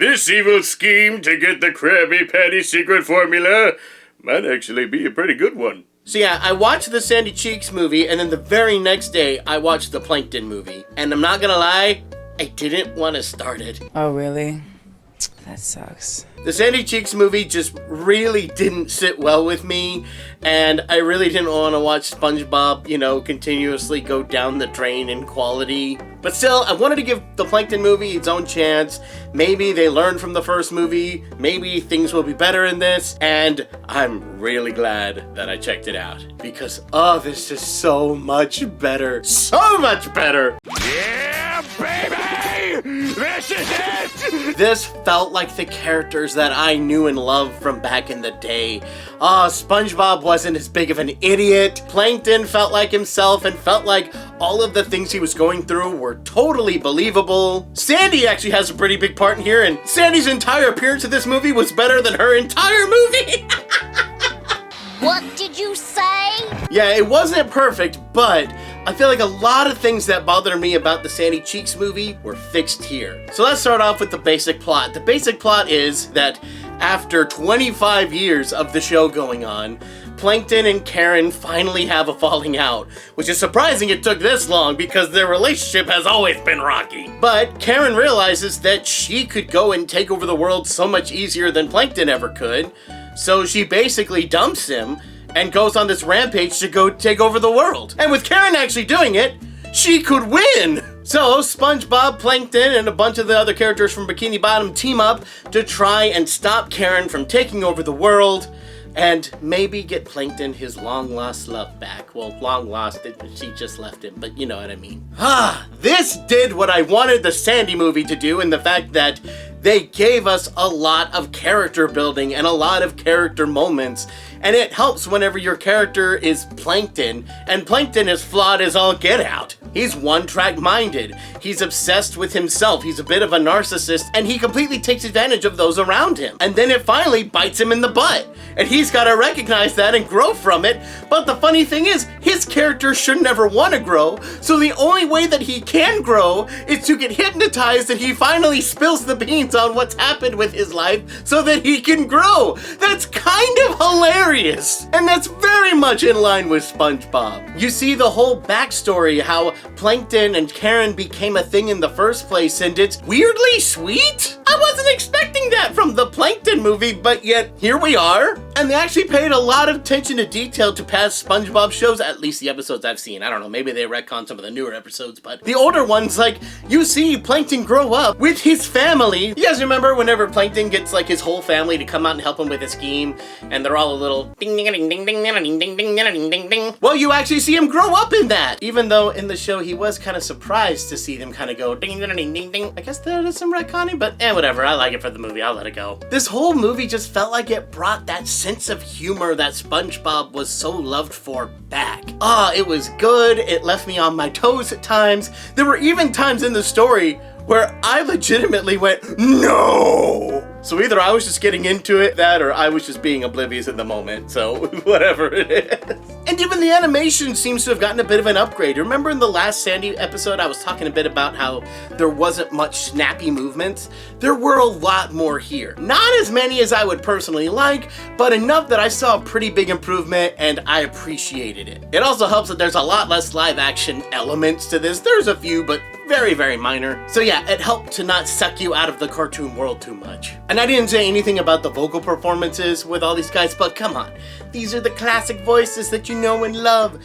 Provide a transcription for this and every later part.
This evil scheme to get the Krabby Patty secret formula might actually be a pretty good one. So yeah, I watched the Sandy Cheeks movie, and then the very next day, I watched the Plankton movie. And I'm not gonna lie, I didn't want to start it. Oh, really? That sucks. The Sandy Cheeks movie just really didn't sit well with me, and I really didn't want to watch Spongebob, continuously go down the drain in quality. But still, I wanted to give the Plankton movie its own chance. Maybe they learned from the first movie, maybe things will be better in this, and I'm really glad that I checked it out. Because, this is so much better. So much better! Yeah, baby! This is it! This felt like the characters that I knew and loved from back in the day. SpongeBob wasn't as big of an idiot. Plankton felt like himself and felt like all of the things he was going through were totally believable. Sandy actually has a pretty big part in here, and Sandy's entire appearance in this movie was better than her entire movie. What did you say? Yeah, it wasn't perfect, but I feel like a lot of things that bothered me about the Sandy Cheeks movie were fixed here. So let's start off with the basic plot. The basic plot is that after 25 years of the show going on, Plankton and Karen finally have a falling out, which is surprising it took this long because their relationship has always been rocky. But Karen realizes that she could go and take over the world so much easier than Plankton ever could, so she basically dumps him and goes on this rampage to go take over the world. And with Karen actually doing it, she could win! So SpongeBob, Plankton, and a bunch of the other characters from Bikini Bottom team up to try and stop Karen from taking over the world and maybe get Plankton his long-lost love back. Well, long-lost, she just left him, but you know what I mean. This did what I wanted the Sandy movie to do in the fact that they gave us a lot of character building and a lot of character moments, and it helps whenever your character is Plankton, and Plankton is flawed as all get out. He's one-track minded, he's obsessed with himself, he's a bit of a narcissist, and he completely takes advantage of those around him. And then it finally bites him in the butt, and he's gotta recognize that and grow from it. But the funny thing is, his character should never wanna grow, so the only way that he can grow is to get hypnotized and he finally spills the beans on what's happened with his life so that he can grow. That's kind of hilarious, and that's very much in line with SpongeBob. You see the whole backstory, how Plankton and Karen became a thing in the first place, and it's weirdly sweet. I wasn't expecting that from the Plankton movie, but yet here we are. And they actually paid a lot of attention to detail to past SpongeBob shows, at least the episodes I've seen. I don't know, maybe they retconned some of the newer episodes, but the older ones, like, you see Plankton grow up with his family. You guys remember whenever Plankton gets, like, his whole family to come out and help him with his scheme, and they're all a little ding ding ding ding ding ding ding ding ding ding ding? Well, you actually see him grow up in that, even though in the show he was kind of surprised to see them kind of go ding ding ding ding ding. I guess there is some retconning, but whatever, I like it for the movie, I'll let it go. This whole movie just felt like it brought that sense of humor that SpongeBob was so loved for back. It was good, it left me on my toes at times. There were even times in the story where I legitimately went, no! So either I was just getting into it, or I was just being oblivious in the moment, so whatever it is. And even the animation seems to have gotten a bit of an upgrade. Remember in the last Sandy episode, I was talking a bit about how there wasn't much snappy movements? There were a lot more here. Not as many as I would personally like, but enough that I saw a pretty big improvement, and I appreciated it. It also helps that there's a lot less live action elements to this. There's a few, but very, very minor. So yeah, it helped to not suck you out of the cartoon world too much. And I didn't say anything about the vocal performances with all these guys, but come on. These are the classic voices that you know and love.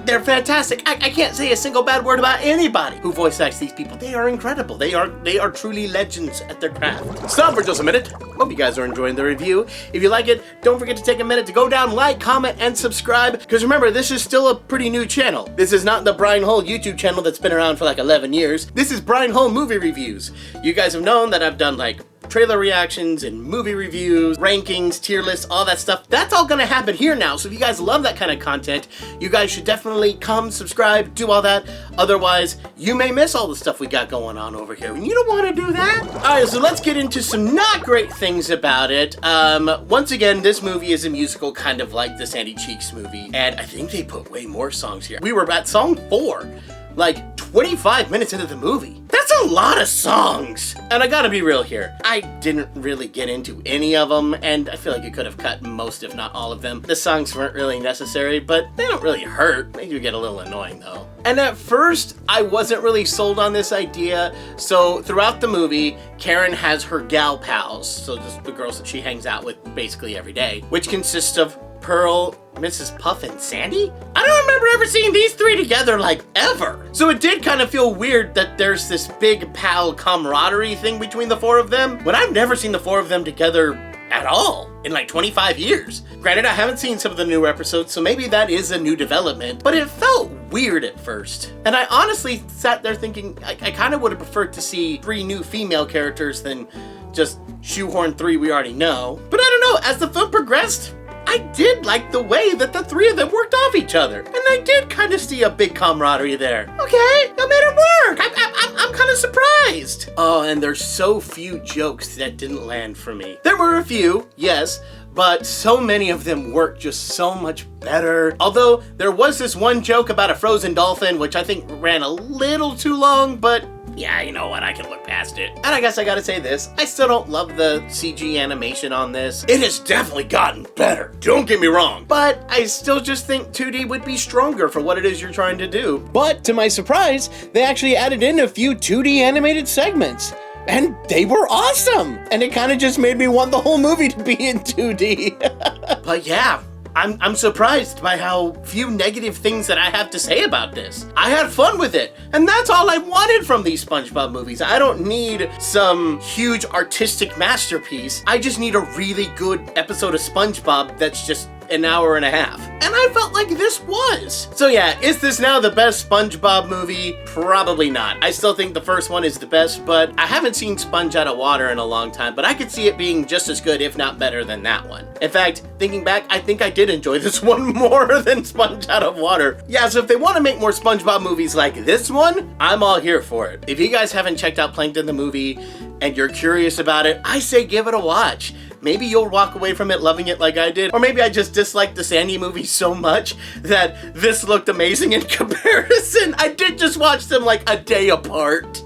They're fantastic. I can't say a single bad word about anybody who voice acts these people. They are incredible. They are truly legends at their craft. Stop for just a minute. Hope you guys are enjoying the review. If you like it, don't forget to take a minute to go down, like, comment, and subscribe. Because remember, this is still a pretty new channel. This is not the Brian Hull YouTube channel that's been around for like 11 years. This is Brian Hull Movie Reviews. You guys have known that I've done like trailer reactions and movie reviews, rankings, tier lists, all that stuff. That's all gonna happen here now. So if you guys love that kind of content, you guys should definitely come, subscribe, do all that. Otherwise, you may miss all the stuff we got going on over here, and you don't want to do that. All right, so let's get into some not great things about it. Once again, this movie is a musical kind of like the Sandy Cheeks movie, and I think they put way more songs here. We were at song 4. like 25 minutes into the movie. That's a lot of songs. And I gotta be real here. I didn't really get into any of them, and I feel like it could have cut most, if not all of them. The songs weren't really necessary, but they don't really hurt. They do get a little annoying though. And at first, I wasn't really sold on this idea. So throughout the movie, Karen has her gal pals. So just the girls that she hangs out with basically every day, which consists of Pearl, Mrs. Puff, and Sandy? I don't remember ever seeing these three together, like, ever. So it did kind of feel weird that there's this big pal camaraderie thing between the four of them, when I've never seen the four of them together at all in like 25 years. Granted, I haven't seen some of the newer episodes, so maybe that is a new development, but it felt weird at first. And I honestly sat there thinking, I kind of would have preferred to see 3 new female characters than just shoehorn 3 we already know. But I don't know, as the film progressed, I did like the way that the 3 of them worked off each other. And I did kind of see a big camaraderie there. Okay, I made it work. I'm kind of surprised. Oh, and there's so few jokes that didn't land for me. There were a few, yes, but so many of them worked just so much better. Although there was this one joke about a frozen dolphin, which I think ran a little too long, but yeah, you know what, I can look past it. And I guess I gotta say this, I still don't love the CG animation on this. It has definitely gotten better, don't get me wrong. But I still just think 2D would be stronger for what it is you're trying to do. But to my surprise, they actually added in a few 2D animated segments. And they were awesome! And it kind of just made me want the whole movie to be in 2D. But yeah, I'm surprised by how few negative things that I have to say about this. I had fun with it, and that's all I wanted from these SpongeBob movies. I don't need some huge artistic masterpiece. I just need a really good episode of SpongeBob that's just an hour and a half. And I felt like this was. So yeah, is this now the best SpongeBob movie? Probably not. I still think the first one is the best, but I haven't seen Sponge Out of Water in a long time, but I could see it being just as good, if not better than that one. In fact, thinking back, I think I did enjoy this one more than Sponge Out of Water. Yeah, so if they want to make more SpongeBob movies like this one, I'm all here for it. If you guys haven't checked out Plankton the movie and you're curious about it, I say give it a watch. Maybe you'll walk away from it loving it like I did, or maybe I just disliked the Sandy movie so much that this looked amazing in comparison. I did just watch them like a day apart.